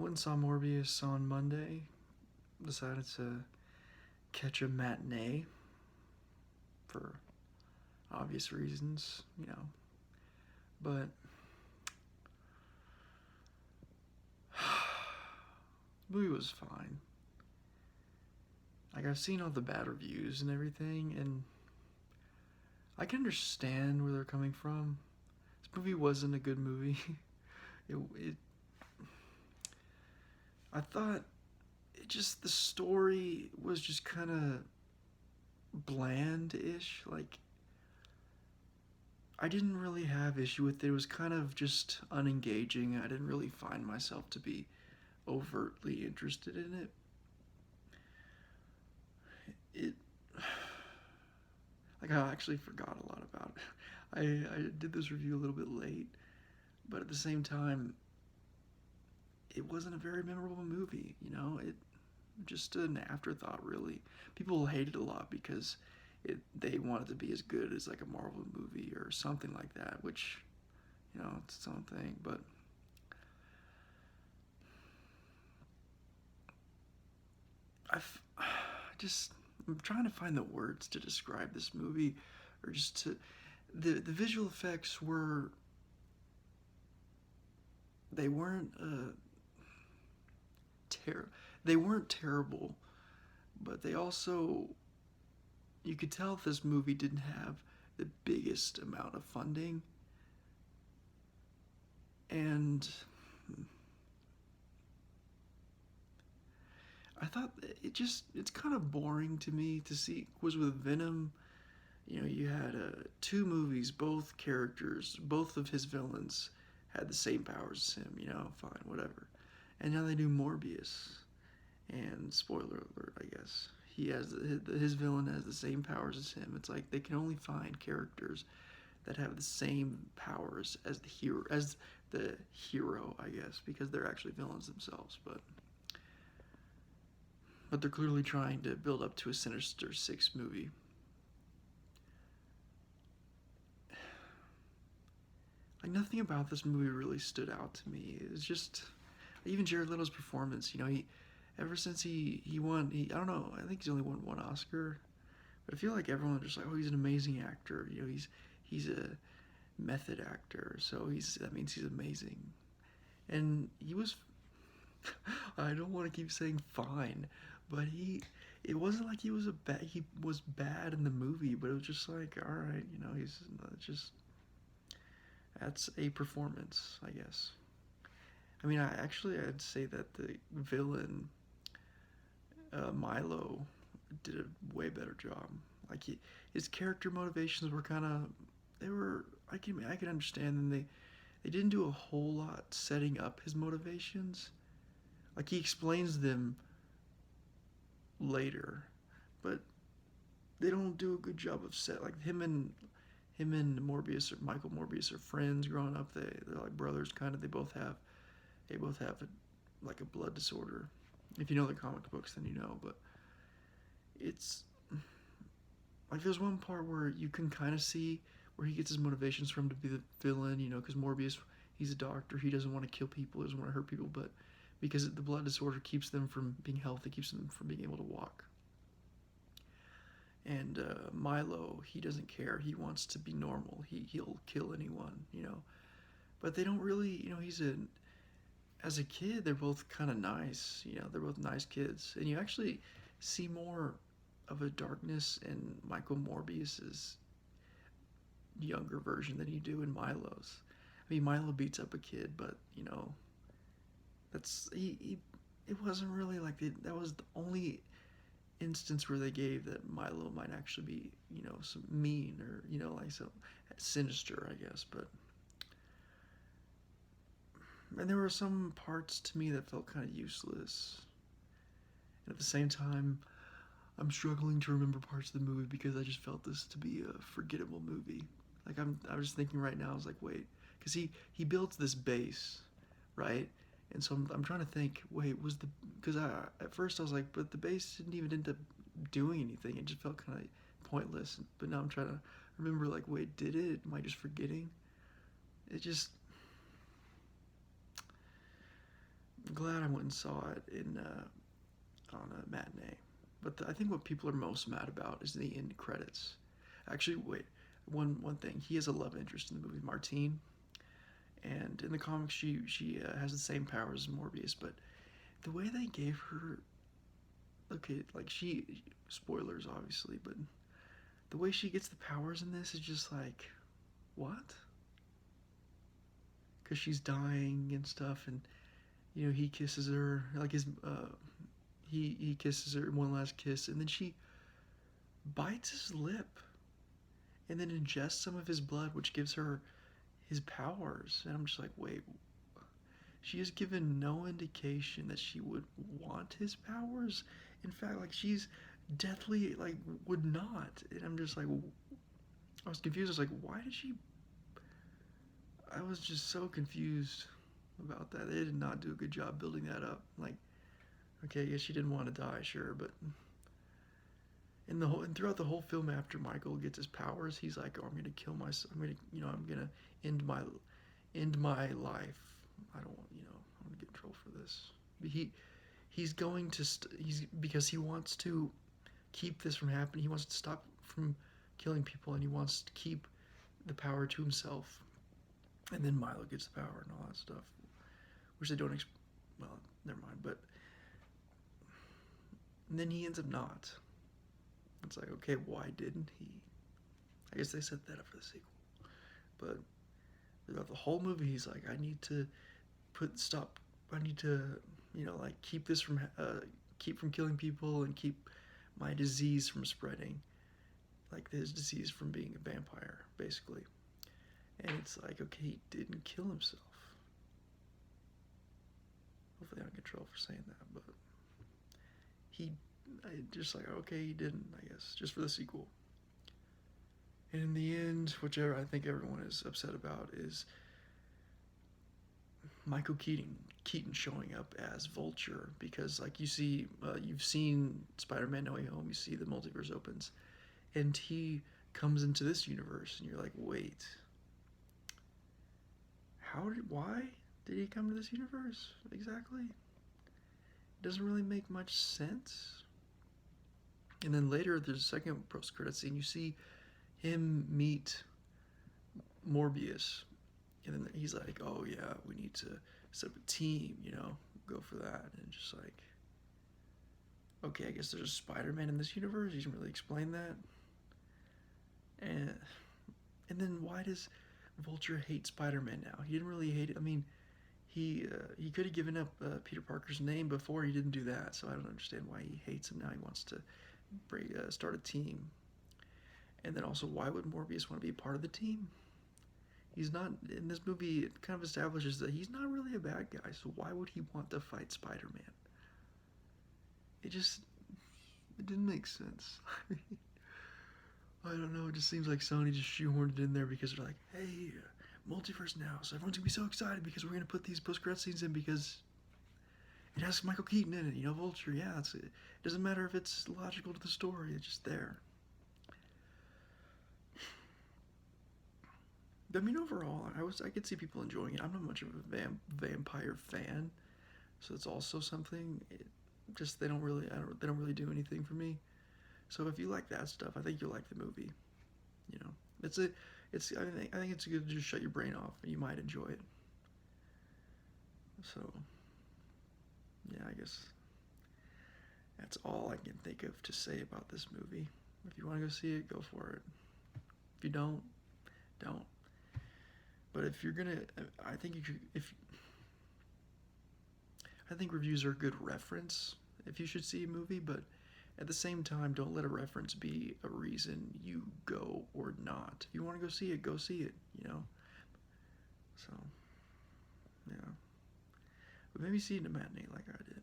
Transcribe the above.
went and saw Morbius on Monday. Decided to catch a matinee for obvious reasons, But the movie was fine. Like, I've seen all the bad reviews and everything, and I can understand where they're coming from. This movie wasn't a good movie. it I thought the story was just kind of bland-ish. Like, I didn't really have issue with it. It was kind of just unengaging. I didn't really find myself to be overtly interested in it. It like, I actually forgot a lot about it. I did this review a little bit late, but at the same time, it wasn't a very memorable movie. It just an afterthought, really. People hated it a lot because they wanted to be as good as like a Marvel movie or something like that, which, it's its own thing. But I just I'm trying to find the words to describe this movie, or just to the visual effects were they weren't they weren't terrible, but they also, you could tell this movie didn't have the biggest amount of funding, and I thought it's kind of boring to me to see. Was with Venom, you had two movies, both characters, both of his villains had the same powers as him. Fine, whatever. And now they do Morbius, and spoiler alert, I guess he has his villain has the same powers as him. It's like they can only find characters that have the same powers as the hero, I guess, because they're actually villains themselves. But they're clearly trying to build up to a Sinister Six movie. Like, nothing about this movie really stood out to me. It was just, even Jared Leto's performance. He ever since he won, I don't know, I think he's only won one Oscar, but I feel like everyone just like, oh, he's an amazing actor. He's a method actor, so that means he's amazing. And he was, I don't want to keep saying fine, but it wasn't like he was bad in the movie, but it was just like, all right, he's just, that's a performance, I guess. I mean, I'd say that the villain, Milo, did a way better job. Like, his character motivations were kind of, they were, I can understand them. They didn't do a whole lot setting up his motivations. Like, he explains them later, but they don't do a good job of like him and Morbius, or Michael Morbius, are friends growing up. They're like brothers, kind of. They both have like a blood disorder. If you know the comic books, then you know. But it's like, there's one part where you can kind of see where he gets his motivations from to be the villain. Because Morbius, he's a doctor. He doesn't want to kill people. He doesn't want to hurt people. But because the blood disorder keeps them from being healthy, keeps them from being able to walk. And Milo, he doesn't care. He wants to be normal. He'll kill anyone. But they don't really. As a kid, they're both kind of nice. They're both nice kids, and you actually see more of a darkness in Michael Morbius's younger version than you do in Milo's. I mean, Milo beats up a kid, but that's he it wasn't really like that was the only instance where they gave that Milo might actually be, some mean, or like some sinister, I guess. But and there were some parts to me that felt kind of useless. And at the same time, I'm struggling to remember parts of the movie because I just felt this to be a forgettable movie. Like, I was thinking right now, I was like, wait, because he builds this base, right? And so I'm trying to think, wait, because at first I was like, but the base didn't even end up doing anything. It just felt kind of pointless. But now I'm trying to remember, like, wait, did it? Am I just forgetting? It just, glad I went and saw it in on a matinee. But I think what people are most mad about is the end credits. Actually, wait, one thing. He has a love interest in the movie, Martine, and in the comics, she has the same powers as Morbius. But the way they gave her, okay, like spoilers obviously, but the way she gets the powers in this is just like, what? Because she's dying and stuff, and he kisses her like he kisses her one last kiss, and then she bites his lip, and then ingests some of his blood, which gives her his powers. And I'm just like, wait, she has given no indication that she would want his powers. In fact, like she's deathly like would not. And I'm just like, I was confused. I was like, why did she? I was just so confused about that. They did not do a good job building that up. Like, okay, I guess she didn't want to die, sure, but and throughout the whole film, after Michael gets his powers, he's like, "Oh, I'm gonna kill myself. I'm gonna end my life. I don't want, I'm gonna get in trouble for this." But he's going to he's because he wants to keep this from happening. He wants to stop from killing people, and he wants to keep the power to himself. And then Milo gets the power and all that stuff, which they don't. Well, never mind. But and then he ends up not. It's like, okay, why didn't he? I guess they set that up for the sequel. But throughout the whole movie, he's like, I need to like keep this from keep from killing people and keep my disease from spreading, like his disease from being a vampire, basically. And it's like, okay, he didn't kill himself. Hopefully I don't get in trouble for saying that, but just like, okay, he didn't, I guess, just for the sequel. And in the end, whichever I think everyone is upset about is Michael Keaton showing up as Vulture, because like you've seen Spider-Man No Way Home, you see the multiverse opens, and he comes into this universe, and you're like, wait, why did he come to this universe exactly? It doesn't really make much sense. And then later, there's a second post-credit scene. You see him meet Morbius, and then he's like, "Oh yeah, we need to set up a team, go for that." And just like, okay, I guess there's a Spider-Man in this universe. He didn't really explain that. And then why does Vulture hate Spider-Man now? He didn't really hate it. I mean, he could have given up Peter Parker's name before. He didn't do that, so I don't understand why he hates him now. He wants to start a team. And then also, why would Morbius want to be part of the team? He's not, in this movie, it kind of establishes that he's not really a bad guy, so why would he want to fight Spider-Man? It didn't make sense. I don't know, it just seems like Sony just shoehorned it in there because they're like, hey, multiverse now, so everyone's gonna be so excited because we're gonna put these post-credit scenes in because it has Michael Keaton in it, Vulture, yeah, it doesn't matter if it's logical to the story, it's just there. I mean, overall, I could see people enjoying it. I'm not much of a vampire fan, so it's also something. They don't really do anything for me. So if you like that stuff, I think you'll like the movie. I think it's good to just shut your brain off, and you might enjoy it. So, yeah, I guess that's all I can think of to say about this movie. If you want to go see it, go for it. If you don't. But if you're gonna, I think I think reviews are a good reference if you should see a movie, but at the same time, don't let a reference be a reason you go or not. If you want to go see it, So, yeah. But maybe see it in a matinee like I did.